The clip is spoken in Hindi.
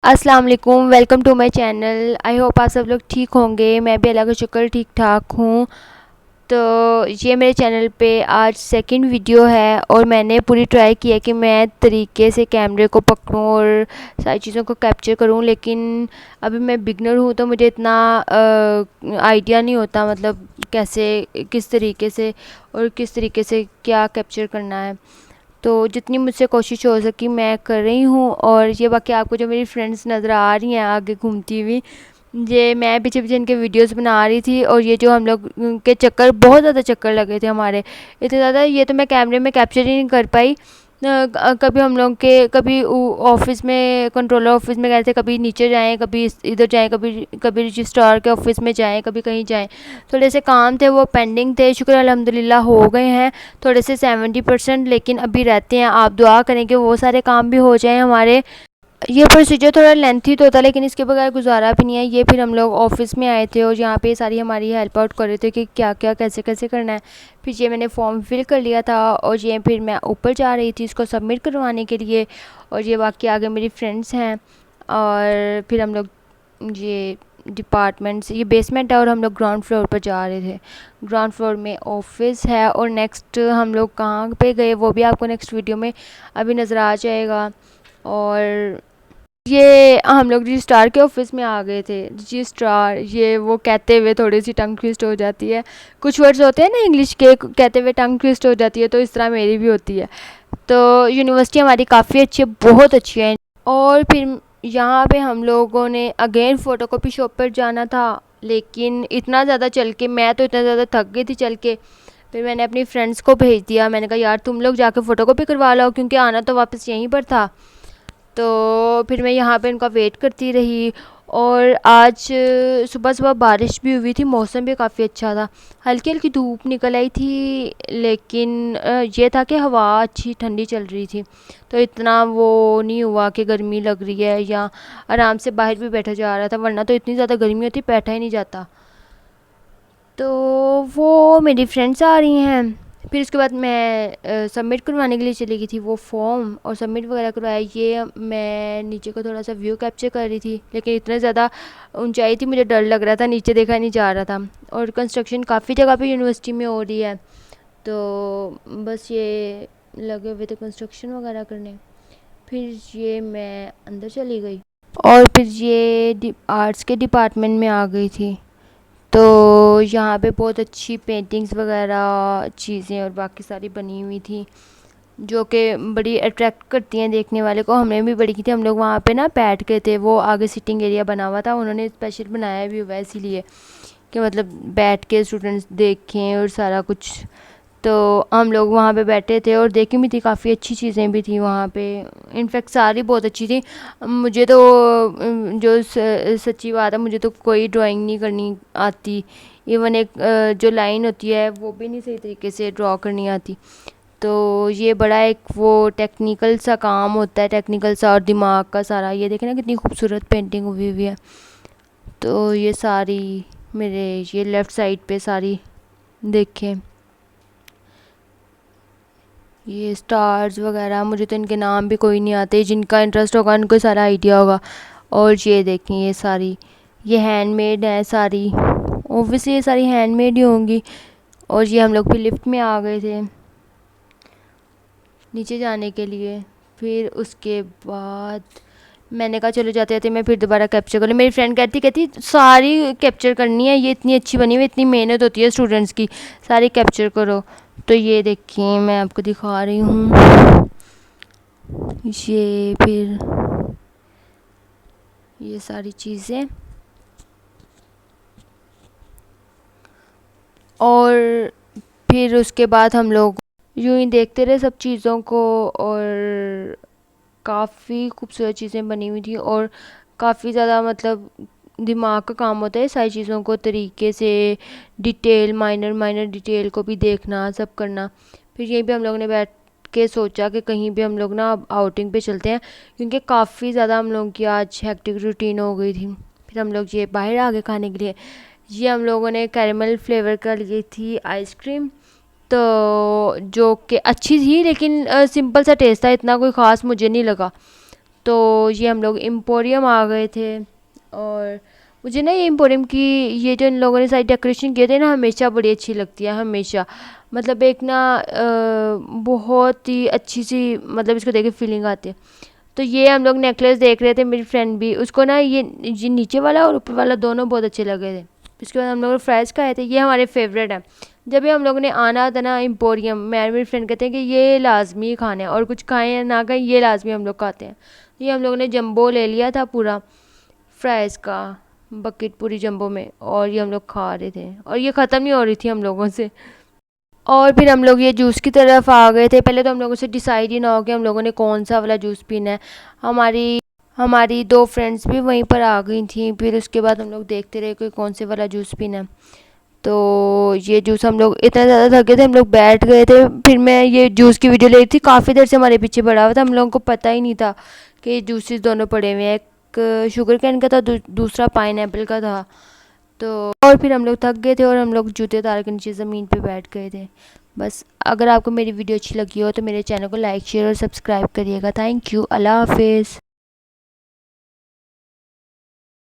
अस्सलाम वालेकुम, welcome to my channel. I hope आप सब लोग ठीक होंगे। मैं भी अल्लाह का शुक्र ठीक ठाक हूँ। तो ये मेरे चैनल पे आज सेकंड वीडियो है और मैंने पूरी ट्राई की है कि मैं तरीके से कैमरे को पकड़ूँ और सारी चीज़ों को कैप्चर करूँ, लेकिन अभी मैं बिगनर हूँ तो मुझे इतना आइडिया नहीं होता, मतलब कैसे, किस तरीके से और किस तरीके से क्या कैप्चर करना है। तो जितनी मुझसे कोशिश हो सकी मैं कर रही हूँ। और ये बाकी आपको जो मेरी फ्रेंड्स नज़र आ रही हैं आगे घूमती हुई, ये मैं पीछे पीछे इनके वीडियोस बना रही थी। और ये जो हम लोग के चक्कर, बहुत ज़्यादा चक्कर लगे थे हमारे, इतने ज़्यादा ये तो मैं कैमरे में कैप्चर ही नहीं कर पाई। कभी हम लोग के, कभी ऑफिस में, कंट्रोलर ऑफिस में गए थे, कभी नीचे जाएं, कभी इधर जाएं, कभी कभी रजिस्ट्रार के ऑफिस में जाएं, कभी कहीं जाएं। थोड़े से काम थे वो पेंडिंग थे, शुक्र अल्हम्दुलिल्लाह हो गए हैं थोड़े से 70%, लेकिन अभी रहते हैं। आप दुआ करें कि वो सारे काम भी हो जाएं हमारे। ये प्रोसीजर थोड़ा लेंथी तो होता है, लेकिन इसके बगैर गुजारा भी नहीं है। ये फिर हम लोग ऑफिस में आए थे और यहाँ पे सारी हमारी हेल्प आउट कर रहे थे कि क्या क्या कैसे कैसे करना है। फिर ये मैंने फॉर्म फिल कर लिया था और ये फिर मैं ऊपर जा रही थी इसको सबमिट करवाने के लिए। और ये बाकी आगे मेरी फ्रेंड्स हैं। और फिर हम लोग ये डिपार्टमेंट से, ये बेसमेंट है और हम लोग ग्राउंड फ्लोर पर जा रहे थे। ग्राउंड फ्लोर में ऑफिस है और नेक्स्ट हम लोग कहाँ पे गए वो भी आपको नेक्स्ट वीडियो में अभी नज़र आ जाएगा। और ये हम लोग रजिस्ट्रार के ऑफिस में आ गए थे। रजिस्ट्रार, ये वो कहते हुए थोड़ी सी टंग ट्विस्ट हो जाती है। कुछ वर्ड्स होते हैं ना इंग्लिश के, कहते हुए टंग ट्विस्ट हो जाती है, तो इस तरह मेरी भी होती है। तो यूनिवर्सिटी हमारी काफ़ी अच्छी है, बहुत अच्छी है। और फिर यहाँ पे हम लोगों ने अगेन फ़ोटोकॉपी शॉप पर जाना था, लेकिन इतना ज़्यादा चल के, मैं तो इतना ज़्यादा थक गई थी चल के। फिर मैंने अपनी फ्रेंड्स को भेज दिया, मैंने कहा यार तुम लोग जाके फ़ोटोकॉपी करवा लो, क्योंकि आना तो वापस यहीं पर था। तो फिर मैं यहाँ पे उनका वेट करती रही। और आज सुबह सुबह बारिश भी हुई थी, मौसम भी काफ़ी अच्छा था, हल्की हल्की धूप निकल आई थी, लेकिन ये था कि हवा अच्छी ठंडी चल रही थी, तो इतना वो नहीं हुआ कि गर्मी लग रही है, या आराम से बाहर भी बैठा जा रहा था, वरना तो इतनी ज़्यादा गर्मी होती बैठा ही नहीं जाता। तो वो मेरी फ्रेंड्स आ रही हैं। फिर उसके बाद मैं सबमिट करवाने के लिए चली गई थी वो फॉर्म, और सबमिट वगैरह करवाया। ये मैं नीचे का थोड़ा सा व्यू कैप्चर कर रही थी, लेकिन इतना ज़्यादा ऊंचाई थी, मुझे डर लग रहा था, नीचे देखा नहीं जा रहा था। और कंस्ट्रक्शन काफ़ी जगह पे यूनिवर्सिटी में हो रही है, तो बस ये लगे हुए थे कंस्ट्रक्शन वगैरह करने। फिर ये मैं अंदर चली गई और फिर ये आर्ट्स के डिपार्टमेंट में आ गई थी। तो यहाँ पे बहुत अच्छी पेंटिंग्स वगैरह चीज़ें और बाकी सारी बनी हुई थी, जो कि बड़ी अट्रैक्ट करती हैं देखने वाले को। हमने भी बड़ी की थी, हम लोग वहाँ पे ना बैठ गए थे, वो आगे सिटिंग एरिया बना हुआ था, उन्होंने स्पेशल बनाया भी हुआ है इसीलिए कि मतलब बैठ के स्टूडेंट्स देखें और सारा कुछ। तो हम लोग वहाँ पे बैठे थे और देखी भी थी, काफ़ी अच्छी चीज़ें भी थी वहाँ पे। इनफैक्ट सारी बहुत अच्छी थी। मुझे तो सच्ची बात है, मुझे तो कोई ड्राइंग नहीं करनी आती। इवन एक जो लाइन होती है वो भी नहीं सही तरीके से ड्रॉ करनी आती। तो ये बड़ा एक वो टेक्निकल सा काम होता है, टेक्निकल सा और दिमाग का सारा। ये देखें ना कितनी खूबसूरत पेंटिंग हुई हुई है। तो ये सारी मेरे ये लेफ़्ट साइड पे सारी देखें, ये स्टार्स वगैरह, मुझे तो इनके नाम भी कोई नहीं आते, जिनका इंटरेस्ट होगा उनको सारा आइडिया होगा। और ये देखें ये सारी, ये हैंडमेड है सारी, ऑब्वियसली ये सारी हैंडमेड ही होंगी। और ये हम लोग फिर लिफ्ट में आ गए थे नीचे जाने के लिए। फिर उसके बाद मैंने कहा चलो जाते जाते मैं फिर दोबारा कैप्चर कर लूँ। मेरी फ्रेंड कहती कहती सारी कैप्चर करनी है, ये इतनी अच्छी बनी हुई, इतनी मेहनत होती है स्टूडेंट्स की, सारी कैप्चर करो। तो ये देखिए मैं आपको दिखा रही हूँ, ये फिर ये सारी चीज़ें। और फिर उसके बाद हम लोग यूं ही देखते रहे सब चीज़ों को, और काफ़ी खूबसूरत चीज़ें बनी हुई थी, और काफ़ी ज़्यादा मतलब दिमाग का काम होता है सारी चीज़ों को तरीके से, डिटेल, माइनर माइनर डिटेल को भी देखना, सब करना। फिर यहीं पे हम लोगों ने बैठ के सोचा कि कहीं भी हम लोग ना आउटिंग पे चलते हैं, क्योंकि काफ़ी ज़्यादा हम लोगों की आज हेक्टिक रूटीन हो गई थी। फिर हम लोग ये बाहर आ गए खाने के लिए। ये हम लोगों ने कैरेमल फ्लेवर का ली थी आइसक्रीम, तो जो कि अच्छी थी, लेकिन सिंपल सा टेस्ट था, इतना कोई ख़ास मुझे नहीं लगा। तो ये हम लोग एम्पोरियम आ गए थे। और मुझे ना ये एम्पोरियम की ये जो इन लोगों ने सारी डेकोरेशन किए थे ना, हमेशा बड़ी अच्छी लगती है, हमेशा। मतलब एक ना बहुत ही अच्छी सी, मतलब इसको देख के फीलिंग आती है। तो ये हम लोग नेकलेस देख रहे थे, मेरी फ्रेंड भी, उसको ना ये नीचे वाला और ऊपर वाला दोनों बहुत अच्छे लगे थे। इसके बाद हम लोग फ्राइज़ खाए थे, ये हमारे फेवरेट हैं। जब भी हम लोगों ने आना था ना एम्पोरियम, मैं और मेरी फ्रेंड कहते हैं कि ये लाजमी खाना है, और कुछ खाएं या ना खाएं ये लाजमी हम लोग खाते हैं। ये हम लोगों ने जंबो ले लिया था पूरा फ्राइज़ का, बकेट पूरी जंबो में, और ये हम लोग खा रहे थे और ये ख़त्म नहीं हो रही थी हम लोगों से। और फिर हम लोग ये जूस की तरफ आ गए थे। पहले तो हम लोगों से डिसाइड ही ना हो कि हम लोगों ने कौन सा वाला जूस पीना है। हमारी हमारी दो फ्रेंड्स भी वहीं पर आ गई थी। फिर उसके बाद हम लोग देखते रहे कि कौन से वाला जूस पीना है। तो ये जूस हम लोग इतना ज़्यादा थके थे, हम लोग बैठ गए थे। फिर मैं ये जूस की वीडियो ले रही थी, काफ़ी देर से हमारे पीछे पड़ा हुआ था, हम लोगों को पता ही नहीं था कि ये जूसेस दोनों पड़े हुए हैं। एक शुगर कैन का था, दूसरा पाइनएप्पल का था। तो और फिर हम लोग थक गए थे और हम लोग जूते उतार के नीचे ज़मीन पे बैठ गए थे। बस, अगर आपको मेरी वीडियो अच्छी लगी हो तो मेरे चैनल को लाइक शेयर और सब्सक्राइब करिएगा। थैंक यू, अल्लाह हाफिज़।